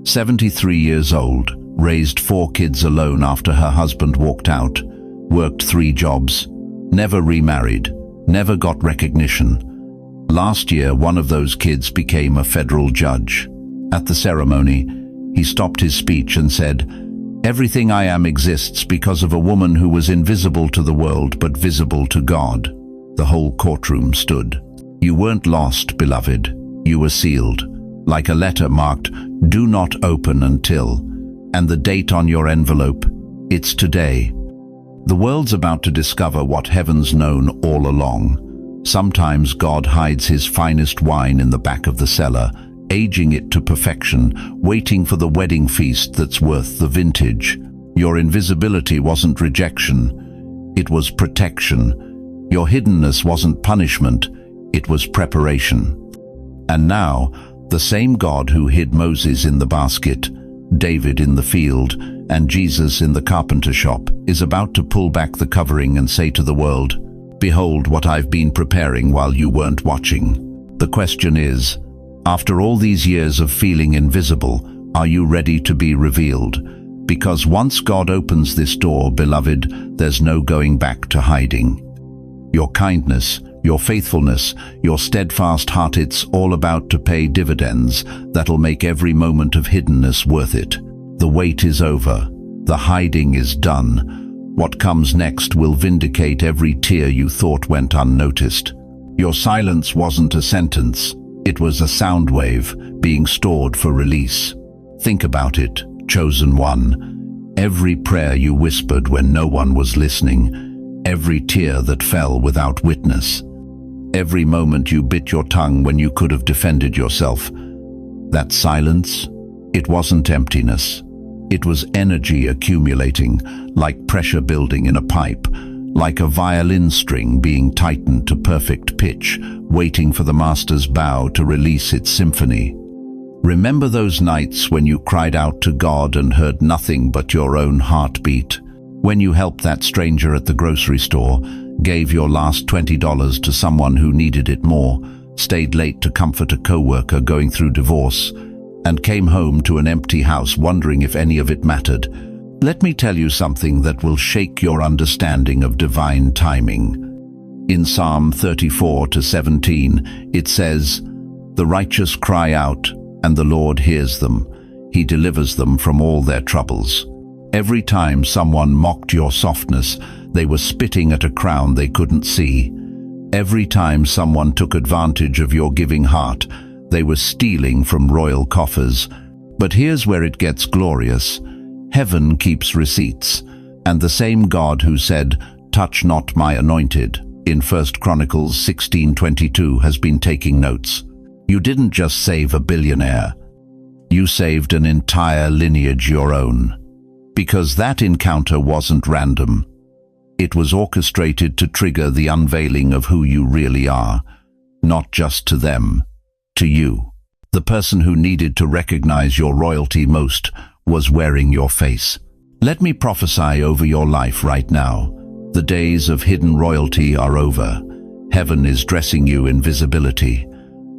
73 years old, raised 4 kids alone after her husband walked out, worked 3 jobs, never remarried, never got recognition. Last year, one of those kids became a federal judge. At the ceremony, he stopped his speech and said, "Everything I am exists because of a woman who was invisible to the world but visible to God." The whole courtroom stood. You weren't lost, beloved. You were sealed, like a letter marked, "Do not open until," and the date on your envelope, it's today. The world's about to discover what heaven's known all along. Sometimes God hides his finest wine in the back of the cellar, aging it to perfection, waiting for the wedding feast that's worth the vintage. Your invisibility wasn't rejection, it was protection. Your hiddenness wasn't punishment, it was preparation. And now, the same God who hid Moses in the basket, David in the field, and Jesus in the carpenter shop is about to pull back the covering and say to the world, "Behold what I've been preparing while you weren't watching." The question is, after all these years of feeling invisible, are you ready to be revealed? Because once God opens this door, beloved, there's no going back to hiding. Your kindness, your faithfulness, your steadfast heart, it's all about to pay dividends that'll make every moment of hiddenness worth it. The wait is over. The hiding is done. What comes next will vindicate every tear you thought went unnoticed. Your silence wasn't a sentence. It was a sound wave being stored for release. Think about it, chosen one. Every prayer you whispered when no one was listening, every tear that fell without witness, every moment you bit your tongue when you could have defended yourself. That silence, it wasn't emptiness. It was energy accumulating, like pressure building in a pipe, like a violin string being tightened to perfect pitch, waiting for the master's bow to release its symphony. Remember those nights when you cried out to God and heard nothing but your own heartbeat? When you helped that stranger at the grocery store, gave your last $20 to someone who needed it more, stayed late to comfort a coworker going through divorce, and came home to an empty house wondering if any of it mattered. Let me tell you something that will shake your understanding of divine timing. In Psalm 34-17, it says, "The righteous cry out, and the Lord hears them. He delivers them from all their troubles." Every time someone mocked your softness, they were spitting at a crown they couldn't see. Every time someone took advantage of your giving heart, they were stealing from royal coffers. But here's where it gets glorious. Heaven keeps receipts, and the same God who said, "Touch not my anointed," in 1 Chronicles 16:22 has been taking notes. You didn't just save a billionaire. You saved an entire lineage your own. Because that encounter wasn't random. It was orchestrated to trigger the unveiling of who you really are, not just to them, to you. The person who needed to recognize your royalty most was wearing your face. Let me prophesy over your life right now. The days of hidden royalty are over. Heaven is dressing you in visibility.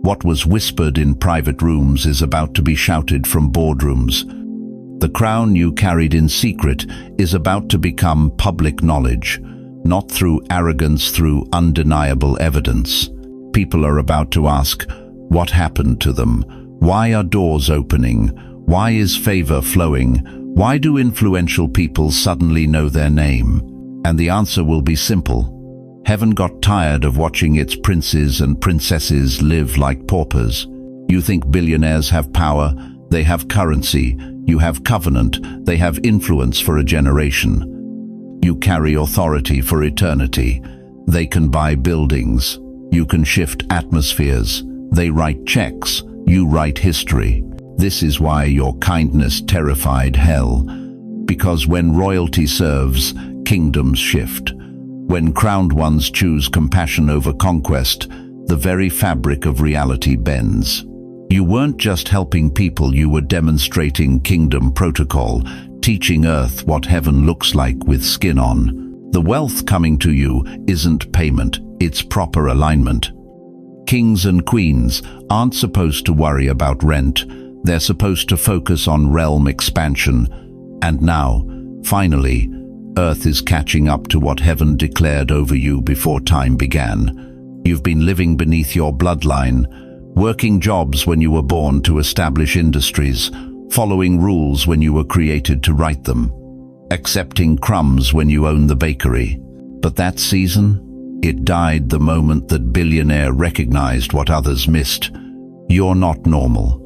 What was whispered in private rooms is about to be shouted from boardrooms. The crown you carried in secret is about to become public knowledge, not through arrogance, through undeniable evidence. People are about to ask, what happened to them? Why are doors opening? Why is favor flowing? Why do influential people suddenly know their name? And the answer will be simple. Heaven got tired of watching its princes and princesses live like paupers. You think billionaires have power? They have currency. You have covenant. They have influence for a generation. You carry authority for eternity. They can buy buildings. You can shift atmospheres. They write checks. You write history. This is why your kindness terrified hell. Because when royalty serves, kingdoms shift. When crowned ones choose compassion over conquest, the very fabric of reality bends. You weren't just helping people, you were demonstrating kingdom protocol, teaching earth what heaven looks like with skin on. The wealth coming to you isn't payment, It's proper alignment. Kings and queens aren't supposed to worry about rent. They're supposed to focus on realm expansion. And now, finally, Earth is catching up to what heaven declared over you before time began. You've been living beneath your bloodline, working jobs when you were born to establish industries, following rules when you were created to write them, accepting crumbs when you own the bakery. But that season, it died the moment that Billionaire recognized what others missed. You're not normal.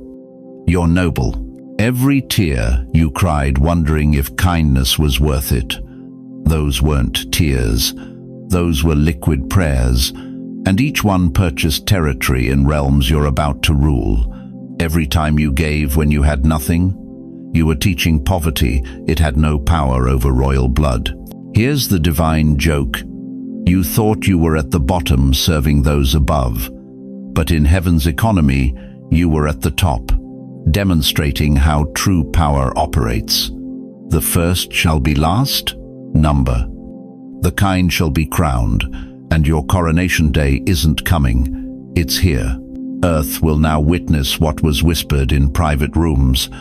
You're noble. Every tear you cried wondering if kindness was worth it, those weren't tears. Those were liquid prayers, and each one purchased territory in realms you're about to rule. Every time you gave when you had nothing, you were teaching poverty it had no power over royal blood. Here's the divine joke. You thought you were at the bottom serving those above, but in heaven's economy, you were at the top, demonstrating how true power operates. The first shall be last, number. The kind shall be crowned, and your coronation day isn't coming, it's here. Earth will now witness what was whispered in private rooms.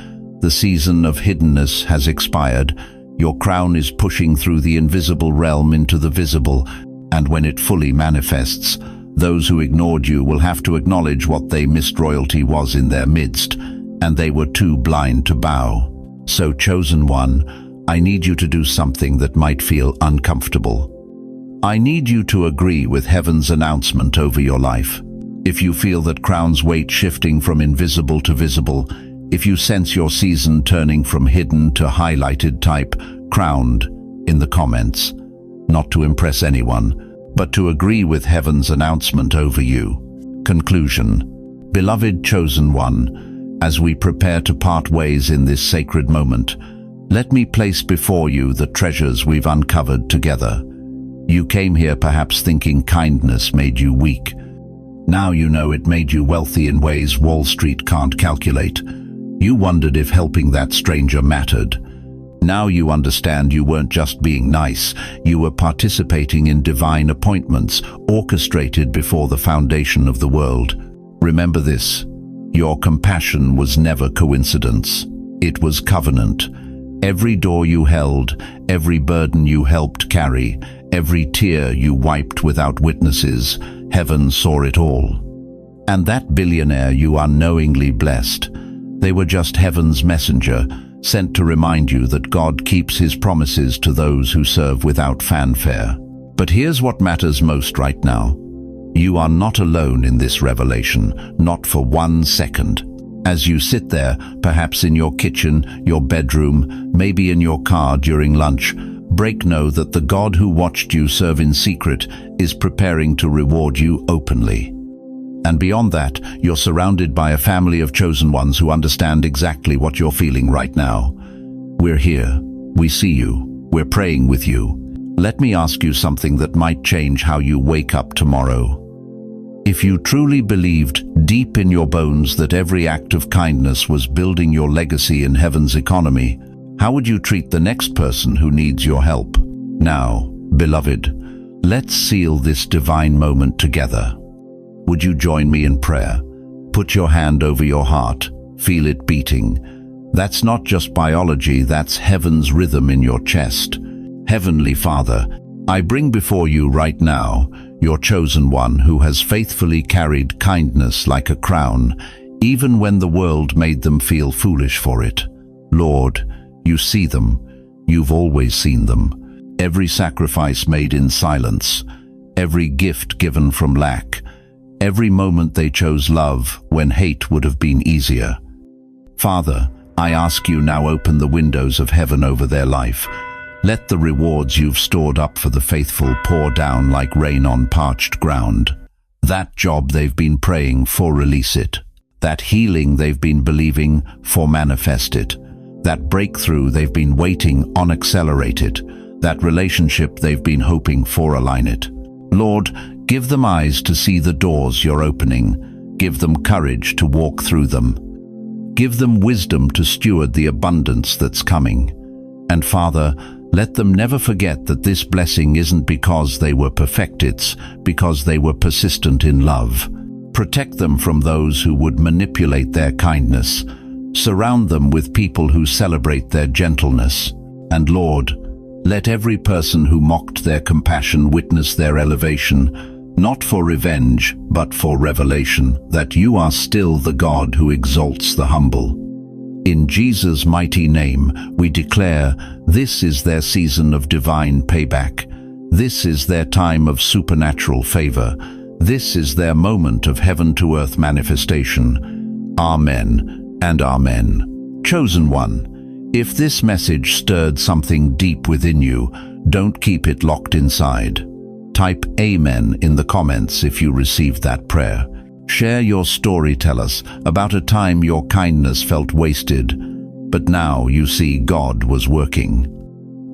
The season of hiddenness has expired. Your crown is pushing through the invisible realm into the visible, and when it fully manifests, those who ignored you will have to acknowledge what they missed royalty was in their midst, and they were too blind to bow. So, chosen one, I need you to do something that might feel uncomfortable. I need you to agree with heaven's announcement over your life. If you feel that crown's weight shifting from invisible to visible, if you sense your season turning from hidden to highlighted, type crowned in the comments. Not to impress anyone, but to agree with heaven's announcement over you. Conclusion. Beloved chosen one, as we prepare to part ways in this sacred moment, let me place before you the treasures we've uncovered together. You came here perhaps thinking kindness made you weak. Now you know it made you wealthy in ways Wall Street can't calculate. You wondered if helping that stranger mattered. Now you understand you weren't just being nice, you were participating in divine appointments orchestrated before the foundation of the world. Remember this, your compassion was never coincidence. It was covenant. Every door you held, every burden you helped carry, every tear you wiped without witnesses, heaven saw it all. And that billionaire you unknowingly blessed, they were just heaven's messenger, sent to remind you that God keeps his promises to those who serve without fanfare. But here's what matters most right now. You are not alone in this revelation, not for 1 second. As you sit there, perhaps in your kitchen, your bedroom, maybe in your car during lunch, know that the God who watched you serve in secret is preparing to reward you openly. And beyond that, you're surrounded by a family of chosen ones who understand exactly what you're feeling right now. We're here. We see you. We're praying with you. Let me ask you something that might change how you wake up tomorrow. If you truly believed deep in your bones that every act of kindness was building your legacy in heaven's economy, how would you treat the next person who needs your help? Now, beloved, let's seal this divine moment together. Would you join me in prayer? Put your hand over your heart, feel it beating. That's not just biology, that's heaven's rhythm in your chest. Heavenly Father, I bring before you right now your chosen one who has faithfully carried kindness like a crown, even when the world made them feel foolish for it. Lord, you see them. You've always seen them. Every sacrifice made in silence, every gift given from lack, every moment they chose love when hate would have been easier. Father, I ask you now, open the windows of heaven over their life. Let the rewards you've stored up for the faithful pour down like rain on parched ground. That job they've been praying for, release it. That healing they've been believing for, manifest it. That breakthrough they've been waiting on, accelerate it. That relationship they've been hoping for, align it. Lord, give them eyes to see the doors you're opening. Give them courage to walk through them. Give them wisdom to steward the abundance that's coming. And Father, Let them never forget that this blessing isn't because they were perfect, it's because they were persistent in love. Protect them from those who would manipulate their kindness. Surround them with people who celebrate their gentleness. And Lord, let every person who mocked their compassion witness their elevation, not for revenge, but for revelation, that you are still the God who exalts the humble. In Jesus' mighty name, we declare, this is their season of divine payback. This is their time of supernatural favor. This is their moment of heaven-to-earth manifestation. Amen and amen. Chosen one, if this message stirred something deep within you, don't keep it locked inside. Type Amen in the comments if you received that prayer. Share your story. Tell us about a time your kindness felt wasted, but now you see God was working.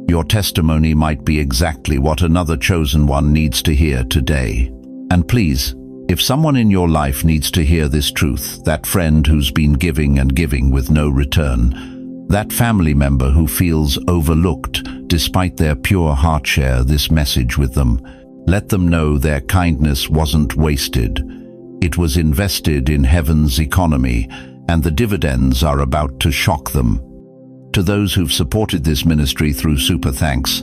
Your testimony might be exactly what another chosen one needs to hear today. And please, if someone in your life needs to hear this truth, that friend who's been giving and giving with no return, that family member who feels overlooked despite their pure heart, share this message with them. Let them know their kindness wasn't wasted. It was invested in heaven's economy, and the dividends are about to shock them. To those who've supported this ministry through super thanks,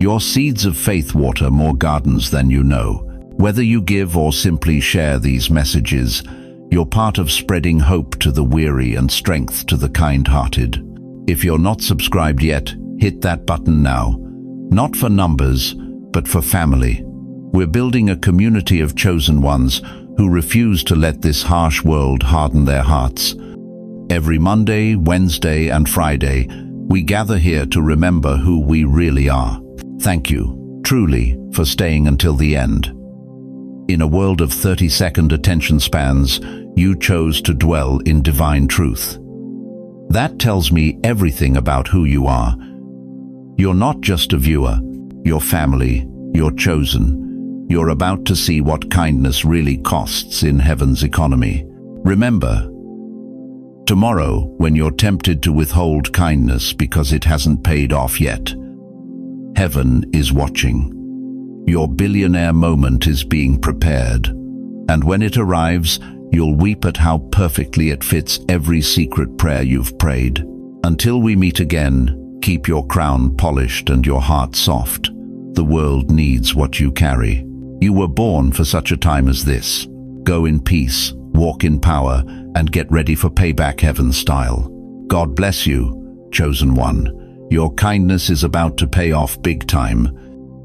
your seeds of faith water more gardens than you know. Whether you give or simply share these messages, you're part of spreading hope to the weary and strength to the kind-hearted. If you're not subscribed yet, hit that button now. Not for numbers, but for family. We're building a community of chosen ones who refuse to let this harsh world harden their hearts. Every Monday, Wednesday, and Friday, we gather here to remember who we really are. Thank you, truly, for staying until the end. In a world of 30-second attention spans, you chose to dwell in divine truth. That tells me everything about who you are. You're not just a viewer, you're family, you're chosen. You're about to see what kindness really costs in heaven's economy. Remember, tomorrow, when you're tempted to withhold kindness because it hasn't paid off yet, heaven is watching. Your billionaire moment is being prepared, and when it arrives, you'll weep at how perfectly it fits every secret prayer you've prayed. Until we meet again, keep your crown polished and your heart soft. The world needs what you carry. You were born for such a time as this. Go in peace, walk in power, and get ready for payback heaven style. God bless you, chosen one. Your kindness is about to pay off big time.